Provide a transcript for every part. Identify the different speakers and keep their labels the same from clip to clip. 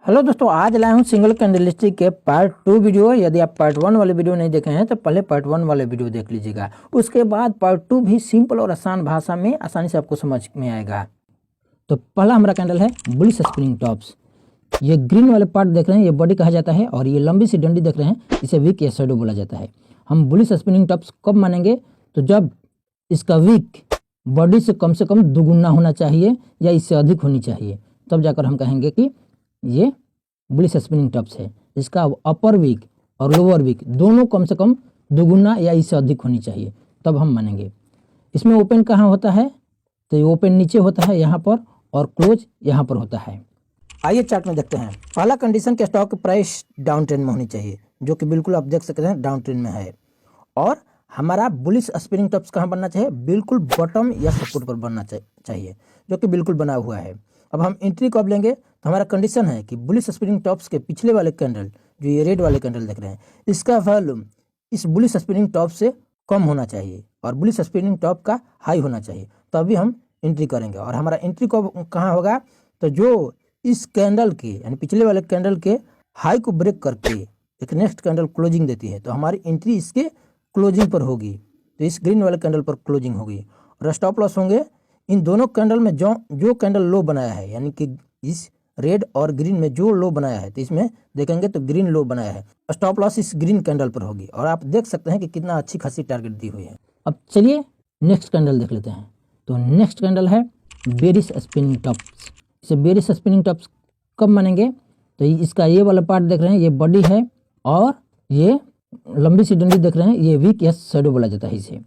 Speaker 1: Hello दोस्तों, आज लाया हूँ सिंगल कैंडलस्टिक के पार्ट 2 वीडियो। यदि आप पार्ट 1 वाले वीडियो नहीं देखे हैं तो पहले पार्ट 1 वाले वीडियो देख लीजिएगा। उसके बाद पार्ट 2 भी सिंपल और आसान भाषा में आसानी से आपको समझ में आएगा। तो पहला हमारा कैंडल है बुलिश स्पिनिंग टॉप्स। ये ग्रीन वाले पार्ट देख रहे हैं, ये बॉडी कहा जाता है, और ये लंबी सी डंडी देख रहे हैं, इसे वीक या शैडो बोला जाता है। हम बुलिश स्पिनिंग टॉप्स कब मानेंगे? तो जब इसका वीक बॉडी से कम दुगुना होना चाहिए या इससे अधिक होनी चाहिए, तब जाकर हम कहेंगे कि ये बुलिश स्पिनिंग टॉप्स है। इसका अपर वीक और लोअर वीक दोनों कम से कम दुगुना या इससे अधिक होनी चाहिए, तब हम मानेंगे। इसमें ओपन कहाँ होता है? तो ये ओपन नीचे होता है यहाँ पर, और क्लोज यहाँ पर होता है। आइए चार्ट में देखते हैं। पहला कंडीशन के स्टॉक प्राइस डाउन ट्रेंड में होनी चाहिए, जो कि बिल्कुल आप देख सकते हैं डाउन ट्रेंड में है। और हमारा बुलिश स्पिनिंग टॉप्स कहाँ बनना चाहिए? बिल्कुल बॉटम या सपोर्ट पर बनना चाहिए, जो कि बिल्कुल बना हुआ है। अब हम एंट्री कब लेंगे? तो हमारा कंडीशन है कि बुलिश स्पिनिंग टॉप्स के पिछले वाले कैंडल, जो ये रेड वाले कैंडल देख रहे हैं, इसका वॉल्यूम इस बुलिश स्पिनिंग टॉप से कम होना चाहिए और बुलिश स्पिनिंग टॉप का हाई होना चाहिए, तभी हम एंट्री करेंगे। और हमारा एंट्री कहाँ होगा? तो जो इस कैंडल के यानी पिछले वाले कैंडल के हाई को ब्रेक करके एक नेक्स्ट कैंडल क्लोजिंग देती है, तो हमारी एंट्री इसके क्लोजिंग पर होगी। तो इस ग्रीन वाले कैंडल पर क्लोजिंग होगी और स्टॉप लॉस होंगे इन दोनों कैंडल में जो कैंडल लो बनाया है, यानी कि इस रेड और ग्रीन में जो लो बनाया है, तो इसमें देखेंगे तो ग्रीन लो बनाया है। स्टॉप लॉस इस ग्रीन कैंडल पर होगी और आप देख सकते हैं कि कितना अच्छी खासी टारगेट दी हुई है। अब चलिए नेक्स्ट कैंडल देख लेते हैं। तो नेक्स्ट कैंडल है बेरिश स्पिनिंग टॉप्स। इसे बेरिश स्पिनिंग टॉप्स कब मानेंगे? तो इसका ये वाला पार्ट देख रहे हैं, ये बॉडी है, और ये लंबी सी डंडी देख रहे हैं, ये वीक या शैडो बोला जाता है इसे।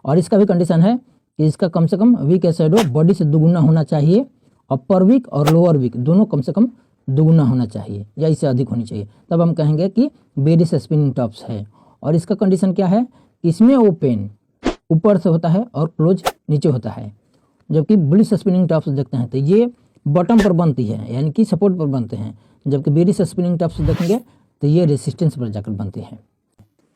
Speaker 1: और इसका भी कंडीशन है कि इसका कम से कम वीक या शैडो बॉडी से दुगुना होना चाहिए। अपर वीक और लोअर वीक दोनों कम से कम दुगुना होना चाहिए या इससे अधिक होनी चाहिए, तब हम कहेंगे कि बेरिश स्पिनिंग टॉप्स है। और इसका कंडीशन क्या है? इसमें ओपन ऊपर से होता है और क्लोज नीचे होता है, जबकि बुलिश स्पिनिंग टॉप्स देखते हैं तो ये बॉटम पर बनती है, यानी कि सपोर्ट पर बनते हैं, जबकि बेरिश स्पिनिंग टॉप्स देखेंगे तो ये रेसिस्टेंस पर जाकर बनते हैं।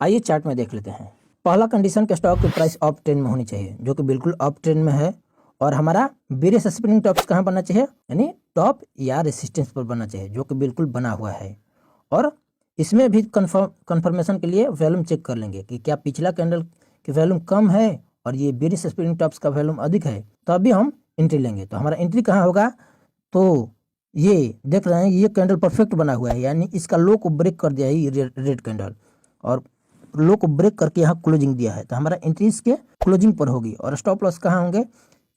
Speaker 1: आइए चार्ट में देख लेते हैं। पहला कंडीशन के स्टॉक की प्राइस अप ट्रेंड में होनी चाहिए, जो कि बिल्कुल अप ट्रेंड में है। और हमारा बेरिश स्पिनिंग टॉप्स कहाँ बनना चाहिए? यानी टॉप या रेसिस्टेंस पर बनना चाहिए, जो कि बिल्कुल बना हुआ है। और इसमें भी कंफर्मेशन के लिए वॉल्यूम चेक कर लेंगे कि क्या पिछला कैंडल की वॉल्यूम कम है और ये बेरिश स्पिनिंग टॉप्स का वॉल्यूम अधिक है, तभी हम एंट्री लेंगे। तो हमारा एंट्री कहाँ होगा? तो ये देख रहे हैं, ये कैंडल परफेक्ट बना हुआ है, यानी इसका लो को ब्रेक कर दिया है ये रेड कैंडल, और लो को ब्रेक करके यहाँ क्लोजिंग दिया है, तो हमारा एंट्री इसके क्लोजिंग पर होगी। और स्टॉप लॉस कहाँ होंगे?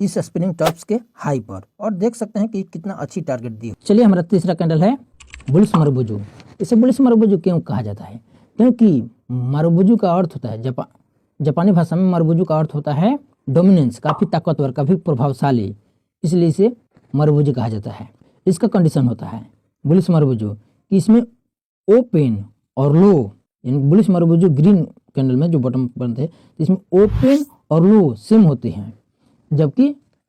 Speaker 1: इस स्पिनिंग टॉप्स के हाई पर। और देख सकते हैं कि कितना अच्छी टारगेट दी। चलिए हमारा तीसरा कैंडल है बुलिश मारुबुजू। इसे बुलिश मारुबुजू क्यों कहा जाता है? क्योंकि मारुबुजू का अर्थ होता है, जापानी भाषा में मारुबुजू का अर्थ होता है डोमिनेंस, काफ़ी ताकतवर, काफ़ी प्रभावशाली, इसलिए इसे मारुबुजू कहा जाता है। इसका कंडीशन होता है बुलिश मारुबुजू कि इसमें ओपन और लो, यानी बुलिश मारुबुजू ग्रीन कैंडल में जो बॉटम बनते हैं, इसमें ओपन और लो सेम होते हैं, जबकि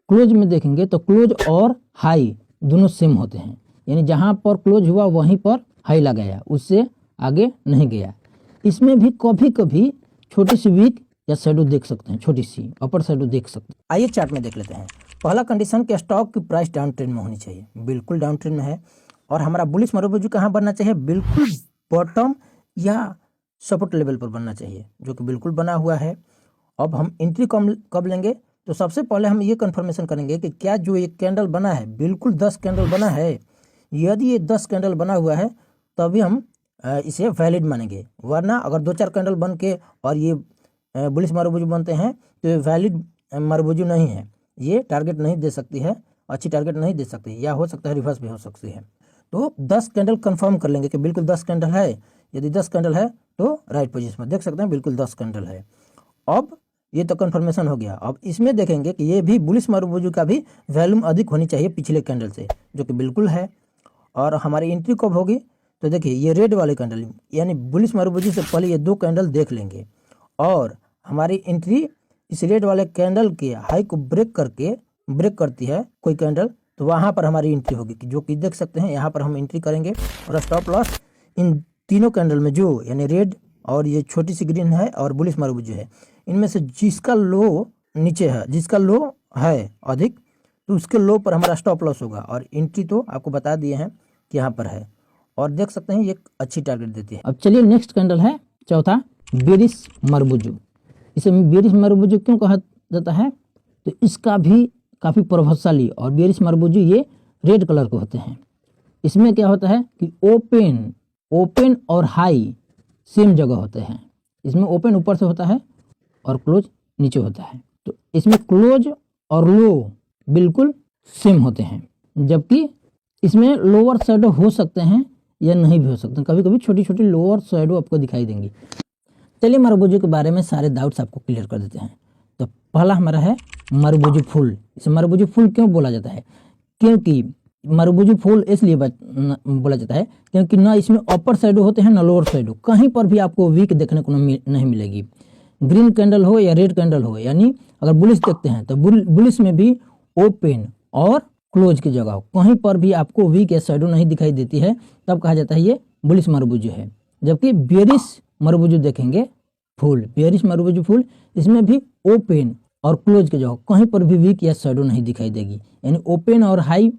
Speaker 1: क्लोज में देखेंगे तो क्लोज और हाई दोनों सेम होते हैं, यानी जहां पर क्लोज हुआ वहीं पर हाई लगाया, उससे आगे नहीं गया। इसमें भी कभी कभी छोटी सी वीक या शैडो देख सकते हैं, छोटी सी अपर शैडो देख सकते हैं। आइए चार्ट में देख लेते हैं। पहला कंडीशन के स्टॉक की प्राइस डाउन ट्रेंड में होनी चाहिए, बिल्कुल डाउन ट्रेंड में है। और हमारा बुलिश मारुबुजू कहाँ बनना चाहिए? बिल्कुल बॉटम या सपोर्ट लेवल पर बनना चाहिए, जो कि बिल्कुल बना हुआ है। अब हम एंट्री कब लेंगे? तो सबसे पहले हम ये कंफर्मेशन करेंगे कि क्या जो ये कैंडल बना है बिल्कुल 10 कैंडल बना है। यदि ये 10 कैंडल बना हुआ है तभी हम इसे वैलिड मानेंगे, वरना अगर 2-4 कैंडल बन के और ये बुलिश मारुबुजू बनते हैं तो ये वैलिड मारुबुजू नहीं है, ये टारगेट नहीं दे सकती है, अच्छी टारगेट नहीं दे सकती, या हो सकता है रिवर्स भी हो सकती है। तो 10 कैंडल कंफर्म कर लेंगे कि बिल्कुल 10 कैंडल है। यदि 10 कैंडल है तो राइट पोजीशन में देख सकते हैं बिल्कुल 10 कैंडल है। अब ये तो कंफर्मेशन हो गया। अब इसमें देखेंगे कि ये भी बुलिश मारुबुजू का भी वॉल्यूम अधिक होनी चाहिए पिछले कैंडल से, जो कि बिल्कुल है। और हमारी एंट्री कब होगी? तो देखिए ये रेड वाले कैंडल, यानी बुलिश मारुबुजू से पहले ये 2 कैंडल देख लेंगे, और हमारी एंट्री इस रेड वाले कैंडल के हाई को ब्रेक करती है कोई कैंडल, तो वहाँ पर हमारी एंट्री होगी, जो कि देख सकते हैं यहाँ पर हम एंट्री करेंगे। और स्टॉप लॉस इन तीनों कैंडल में, जो यानी रेड और ये छोटी सी ग्रीन है और बुलिश मारुबुजू है, इनमें से जिसका लो नीचे है, जिसका लो है अधिक, तो उसके लो पर हमारा स्टॉप लॉस होगा। और एंट्री तो आपको बता दिए हैं कि यहाँ पर है। और देख सकते हैं ये अच्छी टारगेट देती है। अब चलिए नेक्स्ट कैंडल है चौथा बेरिश मरबुजू। इसे बेरिश मरबुजू क्यों कहा जाता है? तो इसका भी काफ़ी प्रभावशाली और बेरिश मरबुजू ये रेड कलर के होते हैं। इसमें क्या होता है कि ओपन और हाई सेम जगह होते हैं। इसमें ओपन ऊपर से होता है और क्लोज नीचे होता है। तो इसमें क्लोज और लो बिल्कुल सेम होते हैं, जबकि इसमें लोअर शैडो हो सकते हैं या नहीं भी हो सकते हैं। कभी कभी छोटी छोटी लोअर शैडो आपको दिखाई देंगी। चलिए मरबुजू के बारे में सारे डाउट्स आपको क्लियर कर देते हैं। तो पहला हमारा है मरबुजू फूल। इसे मरबुजू फूल क्यों बोला जाता है? क्योंकि मरबुजू फूल इसलिए बोला जाता है क्योंकि ना इसमें अपर शैडो होते हैं ना लोअर शैडो। कहीं पर भी आपको वीक देखने को नहीं मिलेगी। ग्रीन कैंडल हो या रेड कैंडल हो, यानी अगर बुलिश देखते हैं तो बुलिश में भी ओपन और क्लोज की जगह कहीं पर भी आपको वीक या शैडो नहीं दिखाई देती है, तब कहा जाता है ये बुलिश मरबुजू है। जबकि बेरिश मरबुजू देखेंगे फूल, बेरिश मरबुजू फूल, इसमें भी ओपन और क्लोज की जगह कहीं पर भी वीक या शैडो नहीं दिखाई देगी। यानी ओपन और हाई,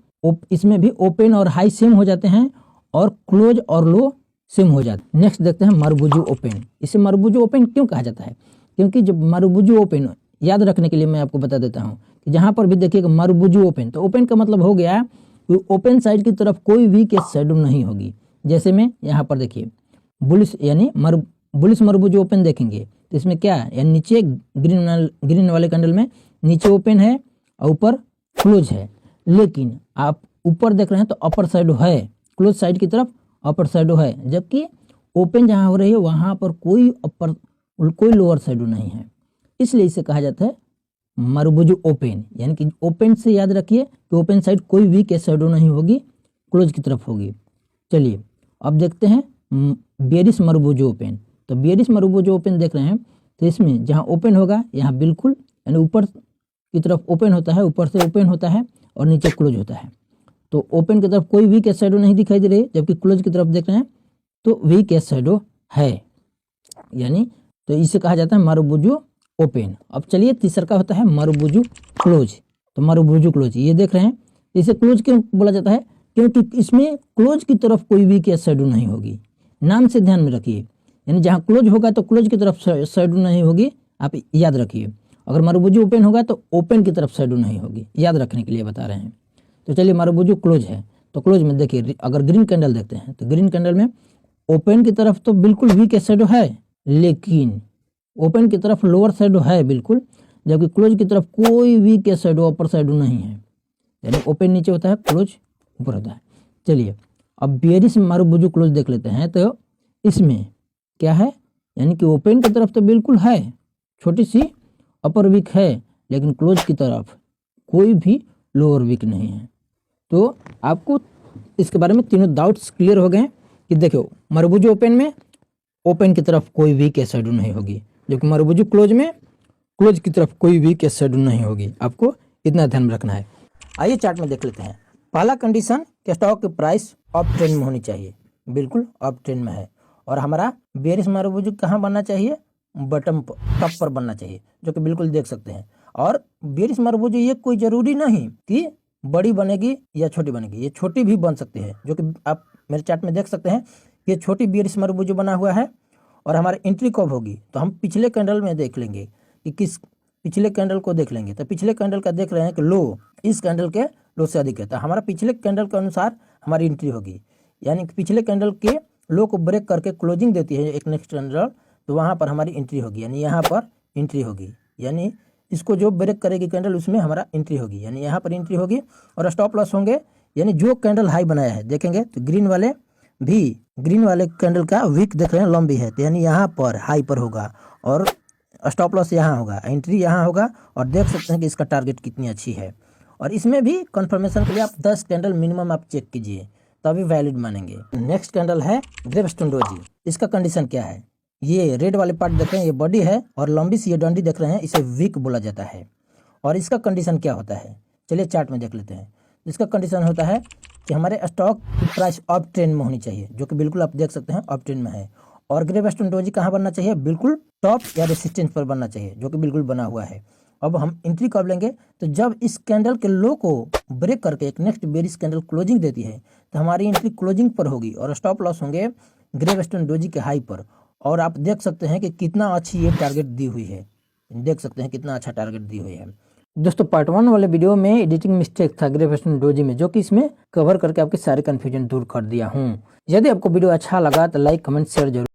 Speaker 1: इसमें भी ओपन और हाई सेम हो जाते हैं और क्लोज और लो सेम हो जाते हैं। नेक्स्ट देखते हैं मरबुजू ओपन। इसे मरबुजू ओपन क्यों कहा जाता है? क्योंकि जब मरबुजू ओपन, याद रखने के लिए मैं आपको बता देता हूँ कि जहाँ पर भी देखिएगा मरबुजू ओपन, तो ओपन का मतलब हो गया कि ओपन साइड की तरफ कोई वीक या शैडो नहीं होगी। जैसे में यहाँ पर देखिए बुलिश यानी बुलिश मरबुजू ओपन देखेंगे तो इसमें क्या है, यानी नीचे ग्रीन वाले कैंडल में नीचे ओपन है और ऊपर क्लोज है। लेकिन आप ऊपर देख रहे हैं तो अपर शैडो है, क्लोज साइड की तरफ अपर शैडो है, जबकि ओपन जहाँ हो रही है वहाँ पर कोई लोअर शैडो नहीं है। इसलिए इसे कहा जाता है मरबुजू ओपन। यानी कि ओपन से याद रखिए कि ओपन साइड कोई वीक या शैडो नहीं होगी, क्लोज की तरफ होगी। चलिए अब देखते हैं बेरिश मरबुजू ओपन। तो बेरिश मरबुजू ओपन देख रहे हैं तो इसमें जहाँ ओपन होगा यहाँ बिल्कुल यानी ऊपर की तरफ ओपन होता है, ऊपर से ओपन होता है और नीचे क्लोज होता है। तो ओपन की तरफ कोई वीक या शैडो नहीं दिखाई दे रही, जबकि क्लोज की तरफ देख रहे हैं तो वीक या शैडो है, यानी तो इसे कहा जाता है मरबुजू ओपन। अब चलिए तीसरा का होता है मरबुजू क्लोज। तो मरबुजू क्लोज ये देख रहे हैं, इसे क्लोज क्यों बोला जाता है? क्योंकि इसमें क्लोज की तरफ कोई वीक या शैडो नहीं होगी। नाम से ध्यान में रखिए, यानी जहाँ क्लोज होगा तो क्लोज की तरफ शैडो नहीं होगी, आप याद रखिए। अगर मरबुजू ओपन होगा तो ओपन की तरफ शैडो नहीं होगी, याद रखने के लिए बता रहे हैं। तो चलिए मरबुजू क्लोज है, तो क्लोज में देखिए अगर ग्रीन कैंडल देखते हैं तो ग्रीन कैंडल में ओपन की तरफ तो बिल्कुल वीक शैडो है, लेकिन ओपन की तरफ लोअर शैडो है बिल्कुल, जबकि क्लोज की तरफ कोई वीक शैडो अपर शैडो नहीं है। यानी ओपन नीचे होता है, क्लोज ऊपर होता है। चलिए अब बेरिश मरबुजू क्लोज देख लेते हैं। तो इसमें क्या है, यानी कि ओपन की तरफ तो बिल्कुल है, छोटी सी अपर वीक है, लेकिन क्लोज की तरफ कोई भी लोअर वीक नहीं है। तो आपको इसके बारे में तीनों डाउट्स क्लियर हो गए कि देखो मरबुजू ओपन में ओपन की तरफ कोई वीक या शैडो नहीं होगी, जबकि मरबुजू क्लोज में क्लोज की तरफ कोई वीक या शैडो नहीं होगी। आपको इतना ध्यान में रखना है। आइए चार्ट में देख लेते हैं। पहला कंडीशन कि स्टॉक की प्राइस अप ट्रेंड में होनी चाहिए, बिल्कुल अप ट्रेंड में है। और हमारा बेरिश मरबुजू कहाँ बनना चाहिए? बटन टॉप पर बनना चाहिए, जो कि बिल्कुल देख सकते हैं। और बेरिश मरबुजू ये कोई जरूरी नहीं कि बड़ी बनेगी या छोटी बनेगी, ये छोटी भी बन सकती है, जो कि आप मेरे चार्ट में देख सकते हैं। ये छोटी बेरिश मरबुजू बना हुआ है। और हमारी एंट्री कब होगी? तो हम पिछले कैंडल में देख लेंगे कि किस पिछले कैंडल को देख लेंगे। तो पिछले कैंडल का देख रहे हैं कि लो इस कैंडल के लो से अधिक है, तो हमारा पिछले कैंडल के अनुसार हमारी एंट्री होगी। यानी कि पिछले कैंडल के लो को ब्रेक करके क्लोजिंग देती है एक नेक्स्ट कैंडल, तो वहाँ पर हमारी एंट्री होगी, यानी यहाँ पर एंट्री होगी। यानी इसको जो ब्रेक करेगी कैंडल उसमें हमारा एंट्री होगी, यानी यहाँ पर एंट्री होगी। और स्टॉप लॉस होंगे, यानी जो कैंडल हाई बनाया है देखेंगे तो ग्रीन वाले कैंडल का वीक देख रहे हैं लंबी है, तो यानी यहाँ पर हाई पर होगा और स्टॉप लॉस यहाँ होगा, एंट्री यहाँ होगा। और देख सकते हैं कि इसका टारगेट कितनी अच्छी है। और इसमें भी कंफर्मेशन के लिए आप 10 कैंडल मिनिमम आप चेक कीजिए, तभी वैलिड मानेंगे। नेक्स्ट कैंडल है ग्रेवस्टोन डोजी। इसका कंडीशन क्या है? ये रेड वाले पार्ट देख रहे हैं, ये बॉडी है और लंबी सी ये डंडी देख रहे हैं, इसे वीक बोला जाता है। और इसका कंडीशन क्या होता है? चलिए चार्ट में देख लेते हैं। इसका कंडीशन होता है कि हमारे स्टॉक की प्राइस अप ट्रेंड में होनी चाहिए, जो कि बिल्कुल आप देख सकते हैं अप ट्रेंड में है। और ग्रेवस्टोन डोजी कहाँ बनना चाहिए? बिल्कुल टॉप या रेसिस्टेंस पर बनना चाहिए, जो कि बिल्कुल बना हुआ है। अब हम एंट्री कब लेंगे, तो जब इस कैंडल के लो को ब्रेक करके एक नेक्स्ट बेरिश कैंडल क्लोजिंग देती है तो हमारी एंट्री क्लोजिंग पर होगी और स्टॉप लॉस होंगे ग्रेवस्टोन डोजी के हाई पर। और आप देख सकते हैं कि कितना अच्छी ये टारगेट दी हुई है, देख सकते हैं कितना अच्छा टारगेट दी हुई है। दोस्तों पार्ट 1 वाले वीडियो में एडिटिंग मिस्टेक था ग्रेवस्टोन डोजी में, जो कि इसमें कवर करके आपके सारे कन्फ्यूजन दूर कर दिया हूँ। यदि आपको वीडियो अच्छा लगा तो लाइक कमेंट शेयर जरूर